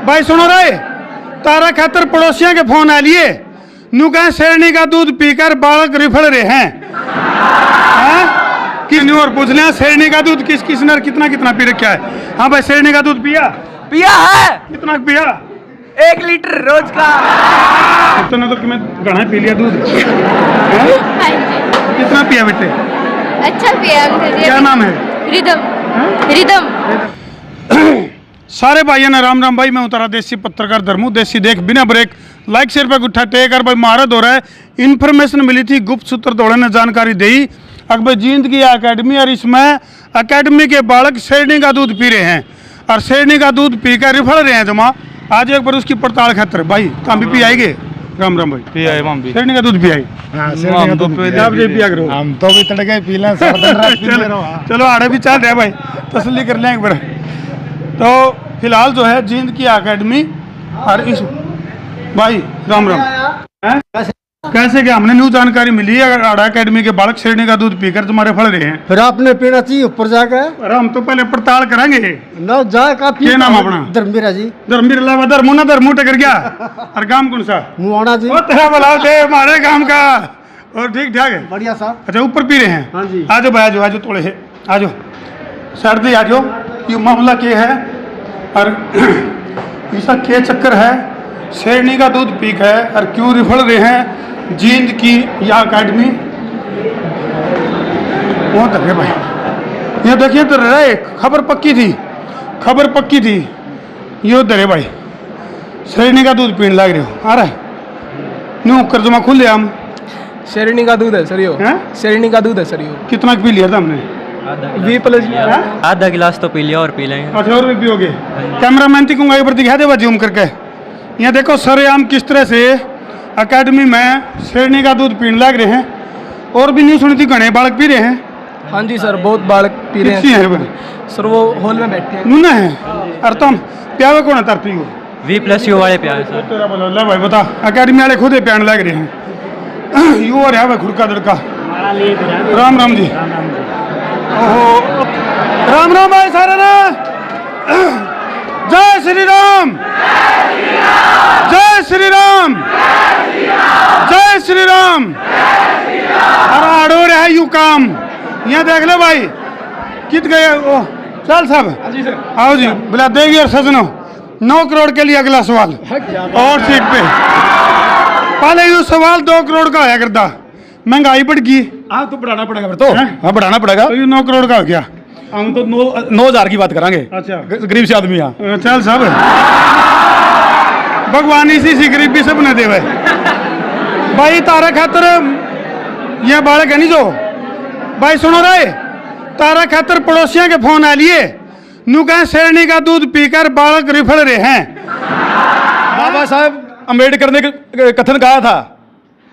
भाई सुनो रे, तारा खातर पड़ोसियों के फोन आ लिए नू कहे शेरनी का दूध पीकर बालक रिफल रहे हैं कि न्यू और पूछ लिया शेरनी का दूध किस किस ने कितना कितना पी रखा है। हाँ भाई शेरनी का दूध पिया है। कितना पिया? 1 लीटर रोज का। इतना तो मैं घना पी लिया दूध। कितना पिया बेटे? अच्छा पिया। क्या नाम है? रिदम। सारे भाइयों ने राम राम भाई, मैं उतारा देसी पत्रकार धर्मू देसी देख बिना ब्रेक लाइक शेयर पे गुट्ठा टेक और भाई महारत हो रहा है। इन्फॉर्मेशन मिली थी गुप्त सूत्र दौड़े ने जानकारी दी अकबर जींद की अकेडमी और इसमें अकेडमी के बालक शेरनी का दूध पी रहे हैं और शेरनी का दूध पीकर रिफल रहे हैं जमा। आज एक बार उसकी पड़ताल खातर भाई तुम भी पी आएंगे? राम राम भाई। पी आए हम भी शेरनी का दूध पी आई। हम तो पिया करो। हम तो भी तड़के पी लें चलो आड़े भी चल रहे भाई, तसल्ली कर लें एक बार। तो फिलहाल जो है जींद की अकेडमी और इस भाई राम राम हैं? कैसे क्या हमने न्यू जानकारी मिली है आड़ा अकेडमी के बालक शेरनी का दूध पीकर तुम्हारे फल रहे हैं। फिर आपने पीना चाहिए ऊपर जाकर। अरे हम तो पहले पड़ताल करेंगे ना जाए काफी। क्या नाम अपना? धर्मवीरा जी। धर्मवीर अलावा धर्मू ना धर्मू टकर गया और काम कौन सा? मुआना जी। तेरा बुलाओ दे हमारे काम का और ठीक ठाक है बढ़िया साहब। अच्छा ऊपर पी रहे हैं? हाँ जी। आ जाओ भाई, आ जाओ थोड़े है, आ जाओ सर्दी, आ जाओ। ये मामला क्या है और ऐसा क्या चक्कर है? शेरनी का दूध पीक है और क्यों रिफल रहे हैं जींद की यह अकेडमी? वो देखे भाई, ये देखिए तो रे खबर पक्की थी ये दरे भाई शेरनी का दूध पीने लग रहे हो। आ रहा है न्यू कर जमा खुल हम। शेरनी का दूध है सर यो। शेरनी का दूध है सर यो। कितना पी लिया था हमने? 20+ आधा गिलास तो पी लिया और पी लेंगे। अच्छा और भी पियोगे? कैमरामैन की कहूँगा एक बार दिखा दे जूम करके। यहाँ देखो सरेआम किस तरह से अकेडमी में शेरनी का दूध पीने लग रहे हैं और भी नहीं सुनी थी घने बालक पी रहे हैं। हाँ जी सर, बहुत बालक पी रहे हैं सर। वो हॉल में बैठे हैं। नूना है और तुम प्यावे कौन है तार पियो? V+U वाले प्यार सर। तेरा बोलो ले भाई बता, अकेडमी वाले खुद ही प्यान लग रहे हैं। यू और है भाई खुरका दड़का। राम राम जी। ओहो राम राम भाई सारे ना। जय श्री राम, जय श्री राम, जय श्री राम। अरे आड़ो रहा यू काम यहाँ देख लो भाई कित गए। ओ चल साहब आओ जी बुला देवी और सजनो। 9 करोड़ के लिए अगला सवाल और सीट पे। पहले ये सवाल 2 करोड़ का आया करता, महंगाई बढ़ गई। हाँ तो बढ़ाना पड़ेगा फिर तो। हाँ बढ़ाना पड़ेगा। तो ये 9 करोड़ का हो गया। हम तो 9,000 की बात करेंगे। अच्छा गरीब से आदमी यहाँ। चल साहब भगवान इसी सी गरीबी से बना दे भाई तारा खातर ये बालक है नहीं जो भाई सुनो रे, तारा खातर पड़ोसियों के फोन आ लिए नू कहे शेरनी का दूध पीकर बालक रिफल रहे हैं। बाबा साहब अम्बेडकर ने कथन कहा था,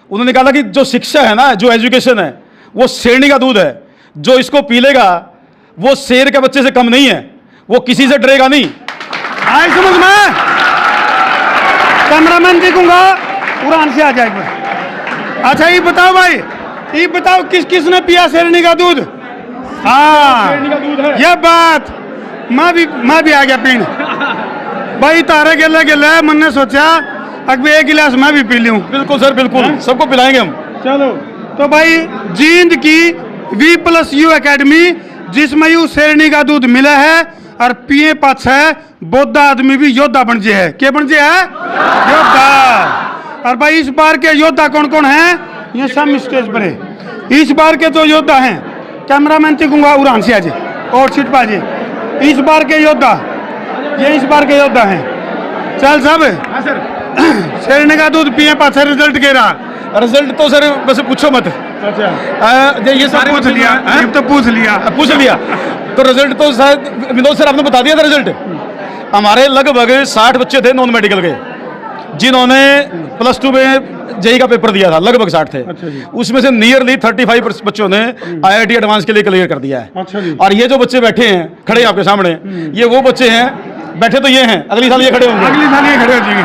उन्होंने कहा था कि जो शिक्षा है ना, जो एजुकेशन है वो शेरनी का दूध है। जो इसको पी लेगा वो शेर के बच्चे से कम नहीं है, वो किसी से डरेगा नहीं। आई समझ में? कैमरामैन जी कहूँगा उड़ान से आ जाएगा। अच्छा ये बताओ भाई, ये बताओ किस किस ने पिया शेरनी का दूध? हाँ ये बात मैं भी आ गया पीने भाई। तारे गेले मन ने सोचा अगर 1 गिलास मैं भी पी लूं। बिल्कुल सर बिल्कुल, सबको पिलाएंगे हम। चलो तो भाई जींद की V+U अकेडमी जिसमें यू शेरनी का दूध मिला है और पिए पाछ है बोधा आदमी भी योद्धा बन जे है। क्या बन जे है? योद्धा। और भाई इस बार के योद्धा कौन कौन है? ये सब स्टेज पर है। इस बार के जो योद्धा हैं कैमरामैन से कहूँगा उड़ान से आ जाए और सीट पर आ जाए। इस बार के योद्धा ये इस बार के योद्धा हैं। चल साहब शेरनी का दूध पिए पाछ रिजल्ट के रहा? रिजल्ट तो सर बस पूछो मत। अच्छा ये सारे पूछ लिया तो रिजल्ट तो शायद विनोद सर आपने बता दिया था। रिजल्ट हमारे लगभग 60 बच्चे थे नॉन मेडिकल के जिन्होंने +2 में जेई का पेपर दिया था। लगभग 60 थे। अच्छा जी। उसमें से नियरली 35 बच्चों ने IIT एडवांस के लिए क्लियर कर दिया है। अच्छा जी। और ये जो बच्चे बैठे हैं खड़े आपके सामने, ये वो बच्चे हैं, बैठे तो ये हैं, अगली साल ये खड़े होंगे। अगली साल ये खड़े हो जाएंगे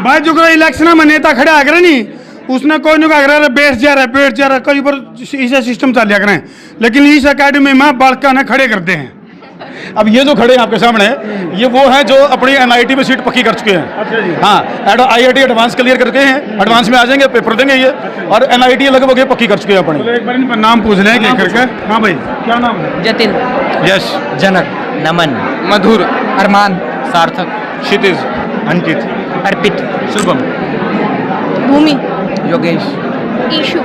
भाई। जो इलेक्शन में नेता खड़े आ गए नहीं उसने कोई नहीं कहा बैठ जा रहा है पेट जा रहा है, कई बार इसे सिस्टम चल करें, लेकिन इस अकेडमी में बालका ने खड़े करते हैं। अब ये जो खड़े हैं आपके सामने, ये वो हैं जो अपनी एनआईटी में सीट पक्की कर चुके हैं। अच्छा जी। हाँ, आईआईटी एडवांस क्लियर करके हैं, एडवांस में आ जाएंगे, पेपर देंगे ये, और एनआईटी लगभग ये पक्की कर चुके हैं अपनी। चलो एक बार इन पर नाम पूछ लें एक करके। हाँ भाई, क्या नाम है? जतिन, यश, जनक, नमन, मधुर, अरमान, सार्थक, क्षितिज, अंकित, अर्पित, शुभम, भूमि, योगेश, ईशु,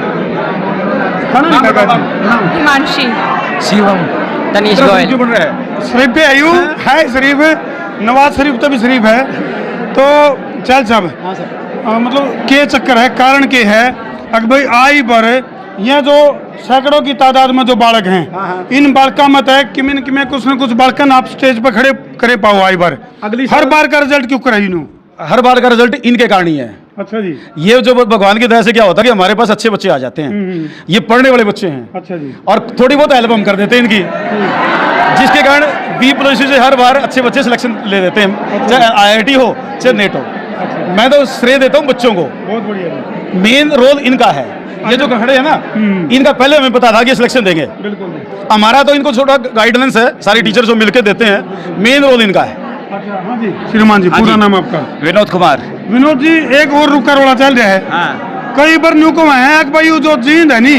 खाना नहीं खाया था? हिमांशी, शिवम, तनीश गोयल। क्यों बन रहा है? शरीफ पे आयु है, शरीफ नवाज शरीफ तो भी शरीफ है। तो चल साहब, मतलब के चक्कर है, कारण के है अगर भाई आई पर ये जो सैकड़ों की तादाद में जो बालक हैं, इन बालका मत है कि में कुछ न कुछ बालकन आप स्टेज पर खड़े करे पाओ आई बार। अगली हर बार का रिजल्ट क्यों कराई नू? हर बार का रिजल्ट इनके कारण ही है। अच्छा जी। ये जो भगवान की दया से क्या होता है कि हमारे पास अच्छे बच्चे आ जाते हैं, ये पढ़ने वाले बच्चे हैं, अच्छा जी। और थोड़ी बहुत हेल्प हम कर देते हैं इनकी, जिसके कारण B+ से हर बार अच्छे बच्चे सिलेक्शन ले देते हैं, चाहे आईआईटी हो चाहे नेट हो। मैं तो श्रेय देता हूँ बच्चों को, बहुत बढ़िया जी। मेन रोल इनका है। ये जो खड़े हैं ना, इनका पहले हमें पता था कि सिलेक्शन देंगे, बिल्कुल। हमारा तो इनको छोटा गाइडेंस है, सारी टीचर जो मिलकर देते हैं, मेन रोल इनका है। अच्छा, हाँ जी। श्रीमान जी, पूरा नाम आपका? विनोद कुमार। विनोद जी, एक और रुका रोड़ा चल रहा है। कई बार न्यू को है कि भाई जो जींद है नी,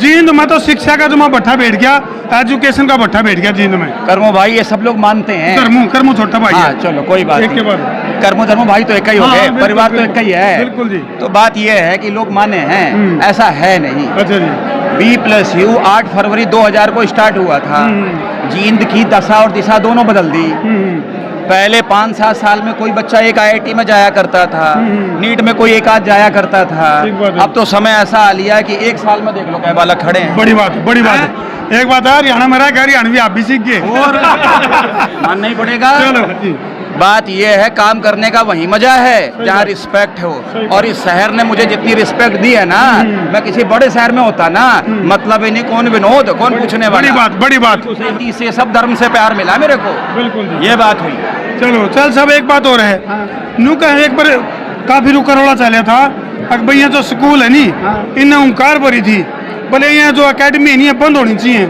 जींद में तो शिक्षा का जो मैं भट्ठा बैठ गया, एजुकेशन का भट्ठा बैठ गया जींद में। कर्मो भाई ये सब लोग मानते हैं। कर्मो छोटा भाई हाँ है। चलो कोई बात एक के नहीं। बाद कर्मो धर्मो भाई तो एक ही हो हाँ, गए, बिल्कुल, परिवार तो बिल्कुल, एक ही है। बिल्कुल जी। तो बात ये है कि लोग माने हैं, ऐसा है नहीं। अच्छा जी। B+U 8 फरवरी 2000 को स्टार्ट हुआ था। जींद की दशा और दिशा दोनों बदल दी। पहले 5-7 साल में कोई बच्चा एक आईआईटी में जाया करता था, नीट में कोई एक आध जाया करता था। ठीक बात है। अब तो समय ऐसा आ लिया कि एक साल में देख लो क्या बालक खड़े हैं। बड़ी बात है। एक बात है, हरियाणा में रह गया, हरियाणा भी आप भी सीख गए। और मानना ही पड़ेगा। चलो जी। बात यह है, काम करने का वही मजा है जहाँ रिस्पेक्ट हो, और इस शहर ने मुझे जितनी रिस्पेक्ट दी है ना, मैं किसी बड़े शहर में होता ना, मतलब ही नहीं कौन विनोद, कौन पूछने वाला। बड़ी बात। से सब धर्म से प्यार मिला मेरे को। बिल्कुल। ये बात हुई। चलो चल सब, एक बात और है। नू का एक बार काफी रुका रोड़ा चला था, अगर भैया जो स्कूल है नी, इन्हें ओंकार भरी थी, बोले यहाँ जो अकेडमी है नी, बंद होनी चाहिए।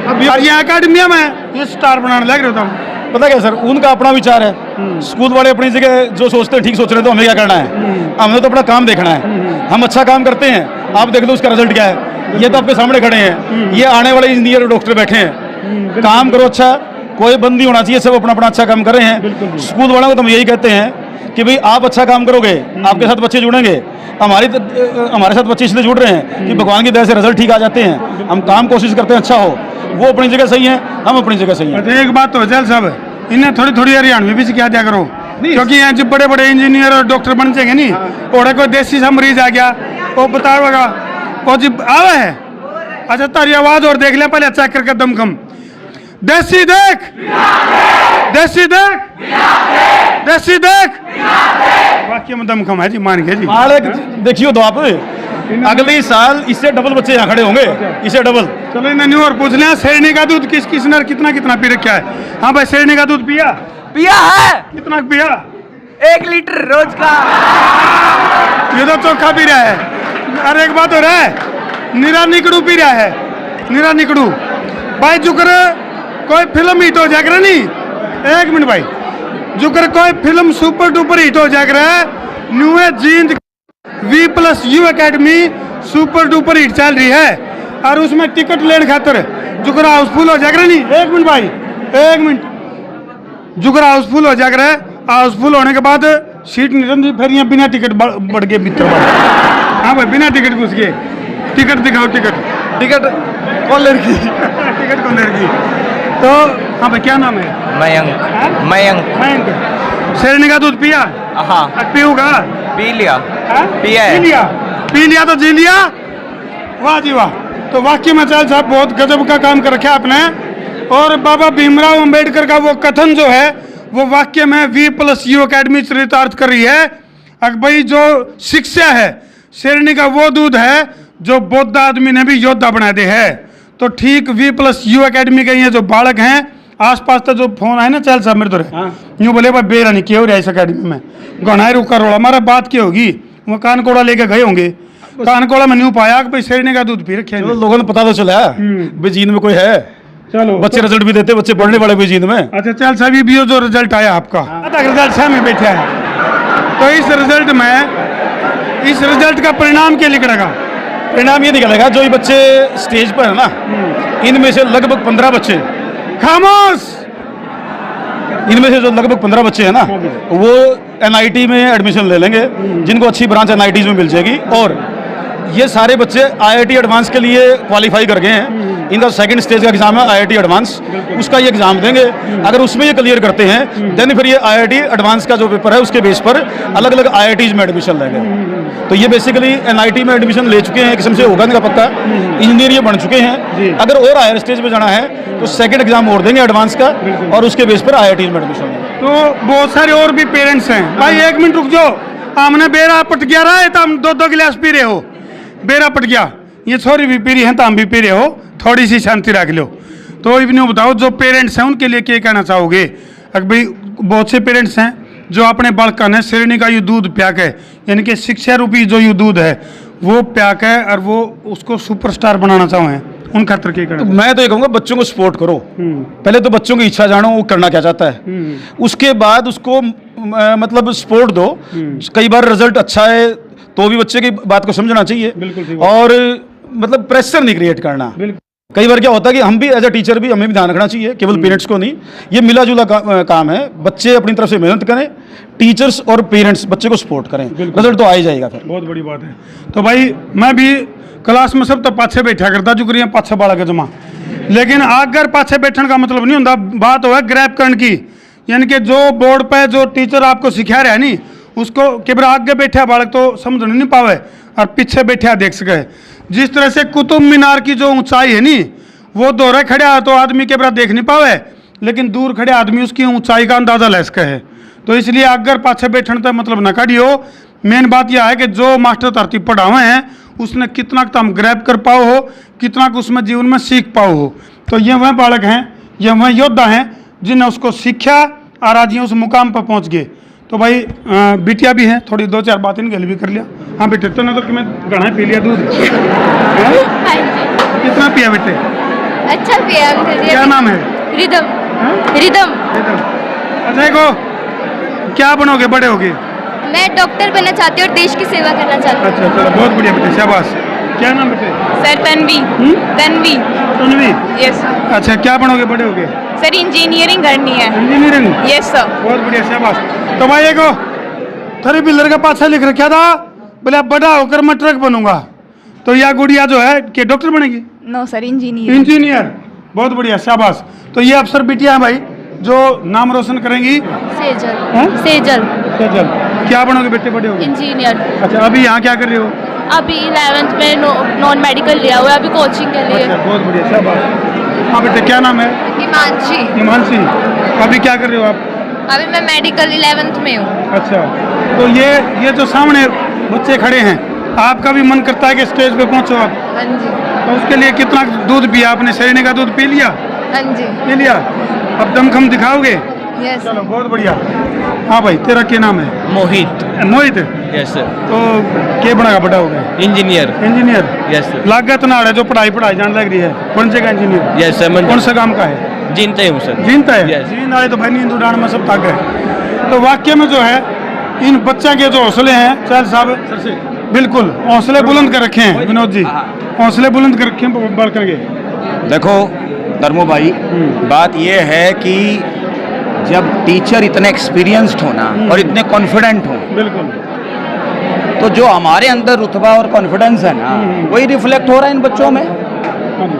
अब ये अकेडमिया में ये स्टार बनाने लग रहे हो। पता क्या सर, उनका अपना विचार है। स्कूल वाले अपनी जगह जो सोचते हैं ठीक सोच रहे हैं, तो हमें क्या करना है? हमें तो अपना काम देखना है। हम अच्छा काम करते हैं, आप देख लो उसका रिजल्ट क्या है। ये तो आपके सामने खड़े हैं, ये आने वाले इंजीनियर और डॉक्टर बैठे हैं। काम करो अच्छा, कोई बंद नहीं होना चाहिए, सब अपना अपना अच्छा काम कर रहे हैं। स्कूल वालों को तो हम यही कहते हैं कि भाई आप अच्छा काम करोगे, आपके साथ बच्चे जुड़ेंगे। हमारे साथ बच्चे इसलिए जुड़ रहे हैं कि भगवान की दया से रिजल्ट ठीक आ जाते हैं। हम काम कोशिश करते हैं अच्छा हो, वो अपनी जगह सही है, हम अपनी जगह सही हैं। अच्छा, एक बात तो चल सब, इन्हें थोड़ी थोड़ी हरियाणवी भी सिखा दिया करो, क्योंकि यहाँ जब बड़े बड़े इंजीनियर और डॉक्टर बन जाएंगे नी, और कोई देसी सा मरीज आ गया, वो बताओगा वो जब आवा है। अच्छा, तारी आवाज और देख ले पहले, चेक करके दम कम। देसी देख, देसी देख, देसी देख। वाक्य में दम कम है जी, मान गए जी। देखियो तो आप, अगले साल इससे डबल बच्चे यहाँ खड़े होंगे, इससे डबल। चलो इन्हें न्यू और पूछ लें, शेरनी का दूध किस किसने कितना कितना पी रखा है? हाँ भाई, शेरनी का दूध पिया है कितना पिया? 1 लीटर रोज का। ये तो चोखा पी रहा है। अरे एक बात हो रहा है, निरा निकड़ू पी रहा है, निरा निकड़ू। भाई जुकर कोई फिल्म हिट हो जाएगा नहीं, 1 मिनट भाई, जुकर कोई फिल्म सुपर डुपर हिट हो जाएगा, न्यू है Jind V+U academy super duper hit चल रही है, और उसमें टिकट लेने खातर जुकर हाउसफुल हो जाएगा नहीं। 1 मिनट भाई, 1 मिनट, जुकर हाउसफुल हो जाएगा। हाउसफुल होने के बाद सीट नहीं रहती, फिर यहाँ बिना टिकट बढ़ गए मित्र। हाँ भाई, बिना टिकट घुस गए। टिकट दिखाओ, टिकट कौन लड़की? टिकट कौन लड़की? तो हाँ भाई, क्या नाम है? मयंक। शेरनी का दूध पिया? हाँ, पीऊंगा। पी लिया। पी लिया तो जी लिया। वाह जी वाह। तो वाकई में चाल साहब बहुत गजब का काम कर रखा आपने। और बाबा भीमराव अंबेडकर का वो कथन जो है, वो वाक्य में V+U अकेडमी चरितार्थ कर रही है। अब भाई जो शिक्षा है, शेरनी का वो दूध है जो बौद्ध आदमी ने भी योद्धा बना दे है। तो ठीक V+U अकेडमी के ये जो बालक हैं, आसपास तो जो फोन आए ना, चल साहब मेरे तो यूँ बोले भाई बेरा नहीं किया हो रहा इस अकेडमी में, गणाए रुका रोड़ा हमारा बात क्या होगी, वो कान कोड़ा लेके गए होंगे। कान कोड़ा में न्यू पाया कि भाई शेरनी का दूध पी रखे हैं। लोगों ने पता तो चला भाई जींद में कोई है। चलो बच्चे रिजल्ट भी देते, बच्चे पढ़ने वाले भी जींद में। अच्छा चल सभी भी जो रिजल्ट आया आपका रिजल्ट से में बैठा है, तो इस रिजल्ट का परिणाम क्या निकलेगा? परिणाम ये निकलेगा, जो ये बच्चे स्टेज पर है ना, इनमें से लगभग 15 बच्चे, खामोश, इनमें से जो लगभग 15 बच्चे हैं ना, वो एनआईटी में एडमिशन ले लेंगे, जिनको अच्छी ब्रांच एनआईटीज में मिल जाएगी। और ये सारे बच्चे आईआईटी एडवांस के लिए क्वालिफाई कर गए हैं। इनका सेकंड स्टेज का एग्जाम है आईआईटी एडवांस, उसका ये एग्जाम देंगे। अगर उसमें ये क्लियर करते हैं देन फिर ये आईआईटी एडवांस का जो पेपर है उसके बेस पर अलग अलग आईआईटीज में एडमिशन लेंगे। तो ये बेसिकली एनआईटी में एडमिशन ले चुके हैं, एक किस्म से होगा इनका पक्का, इंजीनियर ये बन चुके हैं। अगर और हायर स्टेज पे जाना है तो सेकंड एग्जाम और देंगे एडवांस का, और उसके बेस पर आईआईटी में एडमिशन लेंगे। तो बहुत सारे और भी पेरेंट्स हैं। भाई 1 मिनट रुक जाओ, हमने बेरा पट गया रहा है तो हम 2-2 गिलास पी रहे हो, बेरा पट गया, ये छोरी भी पी रही है तो हम भी पी रहे हो, थोड़ी सी शांति रख लो। तो इन्हें बताओ जो पेरेंट्स हैं उनके लिए क्या कहना चाहोगे? अगर भाई बहुत से पेरेंट्स हैं जो अपने बालका ने श्रेणी का ये दूध प्या के, यानी कि शिक्षा रूपी जो ये दूध है वो प्या के और वो उसको सुपरस्टार बनाना चाहें, उन खातर क्या कहना? मैं तो ये कहूँगा बच्चों को सपोर्ट करो। पहले तो बच्चों की इच्छा जानो वो करना क्या चाहता है, उसके बाद उसको मतलब सपोर्ट दो। कई बार रिजल्ट अच्छा है तो भी बच्चे की बात को समझना चाहिए, और मतलब प्रेशर नहीं क्रिएट करना। कई बार क्या होता है कि हम भी एज ए टीचर भी हमें भी ध्यान रखना चाहिए, केवल पेरेंट्स को नहीं। ये मिला जुला काम है, बच्चे अपनी तरफ से मेहनत करें, टीचर्स और पेरेंट्स बच्चे को सपोर्ट करें, रिजल्ट तो आ ही जाएगा फिर। बहुत बड़ी बात है। तो भाई मैं भी क्लास में सब तो पाछे बैठा करता जो करिए पाछे बाड़ा के जमा, लेकिन अगर पाछे बैठने का मतलब नहीं होता, बात हो ग्रैब करने की, यानी कि जो बोर्ड पे जो टीचर आपको सिखा रहा है नहीं उसको केवल आगे बैठा बालक तो समझ नहीं पावे और पीछे बैठा देख सके। जिस तरह से कुतुब मीनार की जो ऊंचाई है नी वो दोहरे खड़ा तो आदमी के बरा देख नहीं पावे, लेकिन दूर खड़े आदमी उसकी ऊंचाई का अंदाजा ले सके है। तो इसलिए अगर पाछे बैठने का मतलब न काटियो। मेन बात यह है कि जो मास्टर धरती पढ़ावे हैं उसने कितना तुम ग्रैब कर पाओ हो, कितना उसमें जीवन में सीख पाओ हो। तो ये वह बालक हैं, ये वह योद्धा हैं जिन्हें उसको सीखा और आज ये उस मुकाम पर पहुंच गए। तो भाई बिटिया भी हैं, थोड़ी 2-4 बातें इनके लिए भी कर लिया। हाँ बेटे, तो ना तो मैं घना पी लिया दूध। कितना पिया बेटे? अच्छा पिया। क्या नाम है? रिदम। रिदम। अच्छा देखो, क्या बनोगे बड़े होगे? मैं डॉक्टर बनना चाहती हूँ और देश की सेवा करना चाहती हूँ। अच्छा चलो बहुत बढ़िया बेटे, शाबाश। क्या नाम बेटे? सर तन्वी। तन्वी। तन्वी, यस। अच्छा क्या बनोगे बड़े होगे? सर इंजीनियरिंग करनी है। इंजीनियरिंग? Yes sir. बहुत बढ़िया, शाबाश। तो भाई देखो थरी पिलर का पाछा लिख रखा था बोले बड़ा होकर मैं ट्रक बनूंगा, तो यह गुड़िया जो है कि डॉक्टर बनेगी? No sir, engineer. इंजीनियर, बहुत बढ़िया, शाबाश। तो ये अफसर बिटिया है भाई जो नाम रोशन करेंगी। सेजल। हाँ? सेजल। सेजल, क्या बनोगे बेटे बड़े होगे? इंजीनियर। अच्छा अभी यहाँ क्या कर रहे हो? अभी 11th में नॉन मेडिकल लिया हुआ है, अभी कोचिंग के लिए। अच्छा बहुत बढ़िया, शाबाश। हाँ बेटे क्या नाम है? हिमांशी। हिमांशी, अभी क्या कर रहे हो आप? अभी मैं मेडिकल 11th में हूँ। अच्छा, तो ये जो सामने बच्चे खड़े हैं, आपका भी मन करता है कि स्टेज पे पहुंचो आप? हाँ जी। तो उसके लिए कितना दूध पिया आपने? श्रेणी का दूध पी लिया? हाँ जी। पी लिया, अब दमखम दिखाओगे? यस। चलो बहुत बढ़िया। हाँ भाई तेरा क्या नाम है? मोहित। मोहित, यस सर। तो क्या बनेगा बड़ा हो गया? इंजीनियर। इंजीनियर? Yes sir. लागत ना है जो पढ़ाई जान लग रही है, कौन से का इंजीनियर? Yes sir. कौन सा काम का है? जीनते हूँ सर। जीनता है? Yes. जीन वाले तो भाई नींद उड़ाने में सब थक गए। तो वाक्य में जो है इन बच्चा के जो हौसले हैं, चल साहब बिल्कुल हौसले बुलंद कर रखे हैं विनोद जी, हौसले बुलंद कर रखे हैं बढ़ करके। देखो धर्मो भाई, बात यह है कि जब टीचर इतने एक्सपीरियंस्ड हो ना और इतने कॉन्फिडेंट हो, बिल्कुल, तो जो हमारे अंदर रुतबा और कॉन्फिडेंस है ना वही रिफ्लेक्ट हो रहा है इन बच्चों में,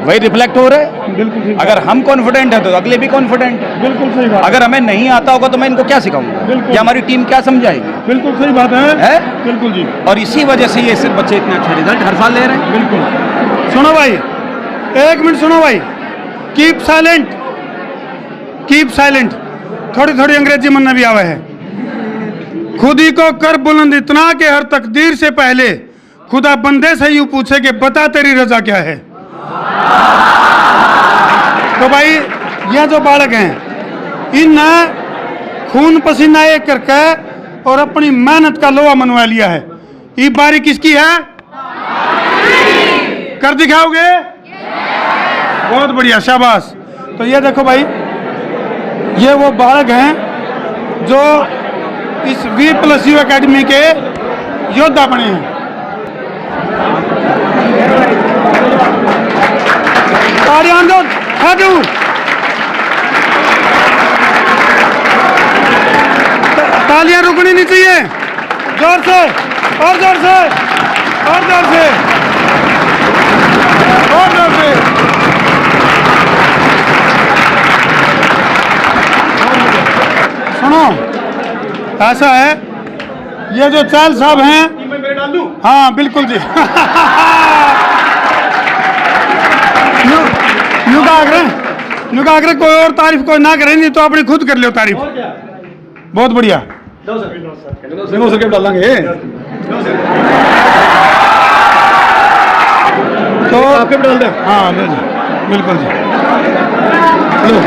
वही रिफ्लेक्ट हो रहा है। बिल्कुल ठीक। अगर हम कॉन्फिडेंट हैं तो अगले भी कॉन्फिडेंट है। बिल्कुल सही बात। अगर हमें नहीं आता होगा तो मैं इनको क्या सिखाऊंगा, बिल्कुल। या हमारी टीम क्या समझाएगी? बिल्कुल सही बात है। है? बिल्कुल जी। और इसी वजह से ये सिर्फ बच्चे इतने अच्छे रिजल्ट हर साल ले रहे हैं। बिल्कुल। सुनो भाई, 1 मिनट सुनो भाई, कीप साइलेंट, कीप साइलेंट। थोड़ी थोड़ी अंग्रेजी मन में भी आवा है। खुद ही को कर बुलंद इतना कि हर तकदीर से पहले खुदा बंदे से यूं पूछे कि बता तेरी रजा क्या है। तो भाई ये जो बालक हैं इन खून पसीना एक करके और अपनी मेहनत का लोहा मनवा लिया है। ये बारी किसकी है? कर दिखाओगे? बहुत बढ़िया, शाबाश। तो ये देखो भाई, ये वो बालक हैं जो इस V+U एकेडमी के योद्धा बने हैं। तालियां रुकनी नहीं चाहिए, जोर से और जोर से और जोर से और जोर से। सुनो, ऐसा है, ये जो चाल साहब हैं, हाँ बिल्कुल जी। नुकाग्रे कोई और तारीफ कोई ना करे, नहीं तो अपनी खुद कर लो तारीफ। बहुत बढ़िया। डालेंगे तो आपके डाल दे। हाँ लो जी, बिल्कुल जी, लो,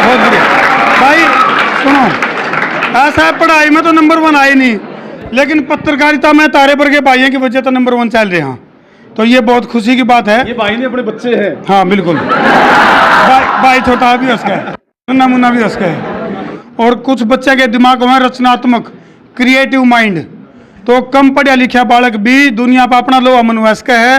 बहुत बढ़िया भाई। सुनो, ऐसा है, पढ़ाई में तो नंबर 1 आए नहीं, लेकिन पत्रकारिता में तारे पर के भाइयों की वजह तो नंबर 1 चल रहे हैं। तो ये बहुत खुशी की बात है। ये भाई ने अपने बच्चे हैं। हाँ बिल्कुल, भाई छोटा भी उसका है, नमूना भी उसका है। और कुछ बच्चे के दिमाग में रचनात्मक क्रिएटिव माइंड, तो कम पढ़ा लिखा बालक भी दुनिया पर अपना लोहा मनवास का है।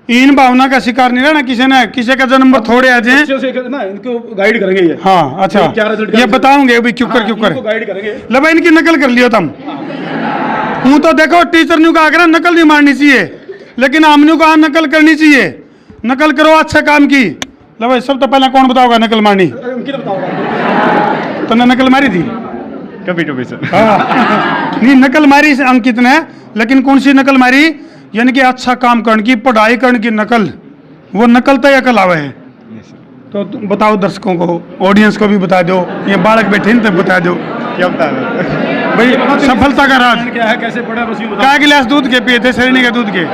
इन भावना का शिकार नहीं रहना किसी ने, किसी का जन्म नंबर थोड़े आ जाए ना, इनको गाइड करेंगे ये। हाँ अच्छा, ये बताऊंगे अभी क्यों कर गाइड करेंगे। लब इनकी नकल कर लियो तुम। हूँ तो देखो, टीचर ने कहा कर नकल नहीं मारनी चाहिए, लेकिन हमने कहा नकल करनी चाहिए। नकल करो अच्छा काम की। लो भाई, सब तो पहले कौन बताओगा नकल मारनी? तो नकल मारी थी कभी सर। हाँ नहीं, नकल मारी अंकित ने, लेकिन कौन सी नकल मारी? यानी कि अच्छा काम करने की, पढ़ाई करने की नकल, वो नकल तो अकल आवे है। तो तुम बताओ दर्शकों को, ऑडियंस को भी बता दो, ये बालक बैठे तो बता दो क्या बता भाई सफलता का राज क्या है, कैसे पढ़ा बस क्या गिलास दूध के पिए थे? श्रेणी के दूध के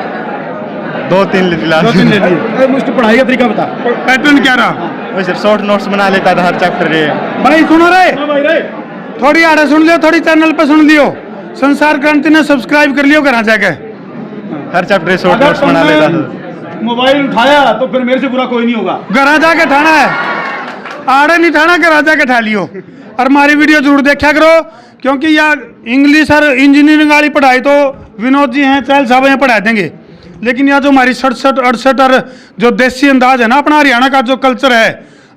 2-3 गिलास। 2-3 ले लिए। मुझे पढ़ाई का तरीका बता। पैटर्न क्या रहा? वैसे शॉर्ट नोट्स बना लेता था हर चैप्टर के। भाई सुनो रे, थोड़ी आड़े सुन लियो, थोड़ी चैनल पे सुन लियो। संसार क्रांति ने सब्सक्राइब कर लियो घर जाके। हर चैप्टर शॉर्ट नोट्स बना लेता था। मोबाइल उठाया तो फिर मेरे से बुरा कोई नहीं होगा। घर जाके ठाना है, आड़े नहीं ठाना, घर जाके ठा लियो। और हमारी वीडियो जरूर देखा करो, क्योंकि यार इंग्लिश और इंजीनियरिंग वाली पढ़ाई तो विनोद जी हैं, चैल साहब यहाँ पढ़ा देंगे, लेकिन यह जो हमारी 67-68 और जो देसी अंदाज है ना, अपना हरियाणा का जो कल्चर है,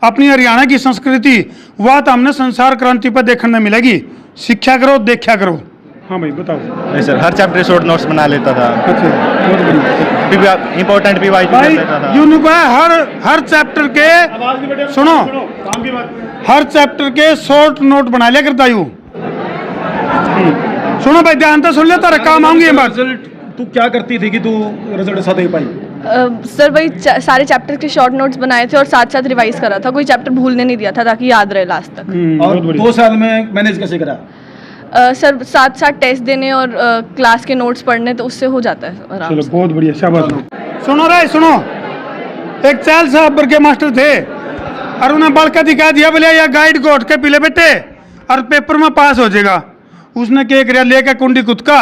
अपनी हरियाणा की संस्कृति, वह तो हमने संसार क्रांति पर देखने मिलेगी। शिक्षा करो, देखा करो। हाँ भाई बताओ। नहीं सर, हर चैप्टर शॉर्ट नोट्स बना लेता था। इंपॉर्टेंट भी भाई यूनिक है, हर चैप्टर के सुनो, हर चैप्टर के शॉर्ट नोट बना लिया करता यू। सुनो भाई, ध्यान तो सुन ले, तेरा काम आऊंगी ये बात। तू क्या करती थी कि तू रिजल्ट अच्छा दे पाई? सर वही सारे चैप्टर के शॉर्ट नोट्स बनाए थे और साथ साथ रिवाइज करा था, कोई चैप्टर भूलने नहीं दिया था ताकि याद रहे लास्ट तक। और 2 साल में मैनेज कैसे करा? सर साथ साथ टेस्ट देने और क्लास के नोट्स पढ़ने, तो उससे हो जाता है आराम चलो से। बहुत बढ़िया, शाबाश। सुनो रे सुनो, एक चैल साहब के मास्टर थे और उन्हें बड़का दिखा दिया, बोले या गाइड को उठ के पीले बेटे और पेपर में पास हो जाएगा। उसने केक लेकर कुंडी कुदका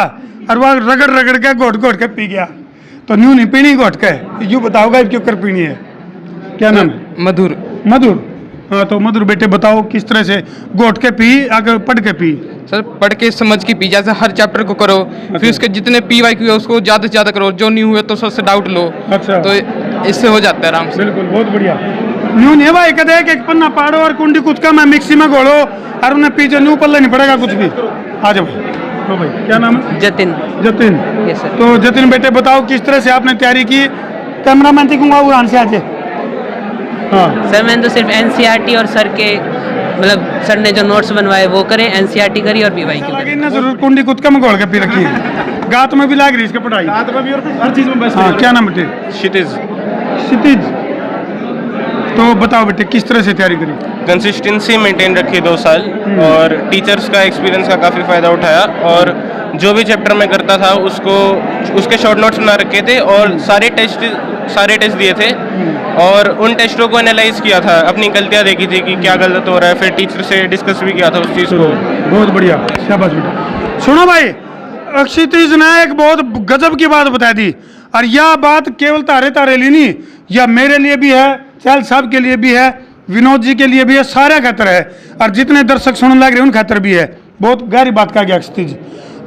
और वह रगड़ रगड़ के घोट घोट के पी गया। तो न्यू नहीं पीनी घोट के, यूँ बताओगा क्यों कर पीनी है? क्या नाम है? मधुर। मधुर। हाँ तो मधुर बेटे बताओ किस तरह से घोट के पी, अगर पढ़ के पी? सर पढ़ के समझ के पी, जैसे हर चैप्टर को करो, फिर उसके जितने PYQ है उसको ज़्यादा से ज़्यादा करो, जो नहीं हुए तो सबसे डाउट लो। अच्छा, तो इससे हो जाता है आराम से। बिल्कुल, बहुत बढ़िया। न्यू नहीं भाई, कहते एक पन्ना पाड़ो और कुंडी कुदका में मिक्सी में घोलो और उन्हें पीछे न्यू पल्ले नहीं पड़ेगा कुछ भी। आ जाओ भाई। तो भाई क्या नाम है? जतिन। जतिन। Yes sir. तो जतिन बेटे बताओ किस तरह से आपने तैयारी की? कैमरा मैन दिखूंगा उड़ान से आज। हाँ सर मैंने तो सिर्फ NCERT और सर के मतलब सर ने जो नोट्स बनवाए वो करे, NCERT करी और PYQ करी। ना जरूर कुंडी कुदका में घोल के पी रखी है। गात में भी लाग रही इसकी पढ़ाई। रात में भी और हर चीज में बेस्ट। हाँ क्या नाम बेटे? क्षितिज। क्षितिज। तो बताओ बेटे किस तरह से तैयारी करी? कंसिस्टेंसी मेंटेन रखी 2 साल और टीचर्स का एक्सपीरियंस का काफ़ी फ़ायदा उठाया, और जो भी चैप्टर में करता था उसको उसके शॉर्ट नोट्स बना रखे थे और सारे टेस्ट दिए थे और उन टेस्टों को एनालाइज किया था, अपनी गलतियां देखी थी कि क्या गलत हो रहा है, फिर टीचर से डिस्कस भी किया था उस चीज़ को। बहुत बढ़िया, शाबाश बेटा। सुनो भाई, क्षितिज ने एक बहुत गजब की बात बता दी, और यह बात केवल तारे तारे लिए नहीं, यह मेरे लिए भी है चहल साहब के लिए भी है, विनोद जी के लिए भी है, सारे खातर है, और जितने दर्शक सुनने लग रहे उन खातर भी है। बहुत गहरी बात कहा गया अक्षती जी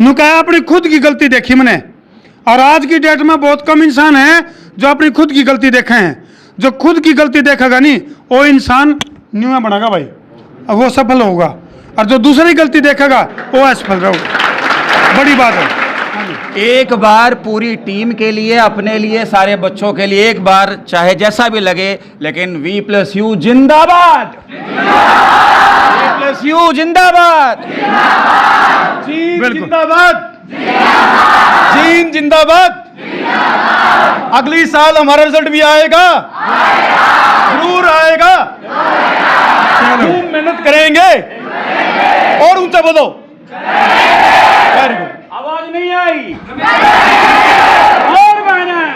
नु कहा अपनी खुद की गलती देखी मैंने, और आज की डेट में बहुत कम इंसान है जो अपनी खुद की गलती देखे हैं। जो खुद की गलती देखेगा नहीं वो इंसान न्यू बनेगा भाई, वो सफल होगा, और जो दूसरी गलती देखेगा वो असफल रहेगा। बड़ी बात है। एक बार पूरी टीम के लिए, अपने लिए, सारे बच्चों के लिए एक बार चाहे जैसा भी लगे, लेकिन V+U जिंदाबाद, V+U जिंदाबाद, जीन जिंदाबाद, जीन जिंदाबाद। अगली साल हमारा रिजल्ट भी आएगा, जरूर आएगा। खूब मेहनत करेंगे और ऊंचा बोलो। Very good. आवाज नहीं आई और मेहनत।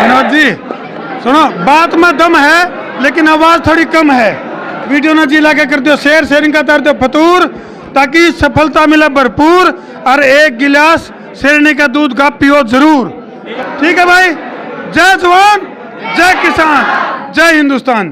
विनोद जी सुनो, बात में दम है लेकिन आवाज थोड़ी कम है। वीडियो ना जी लाके कर दो शेयर, शेयरिंग का कर दो फतूर, ताकि सफलता मिले भरपूर, और एक गिलास शेरनी का दूध का पियो जरूर। ठीक है भाई। जय जवान, जय किसान, जय हिंदुस्तान।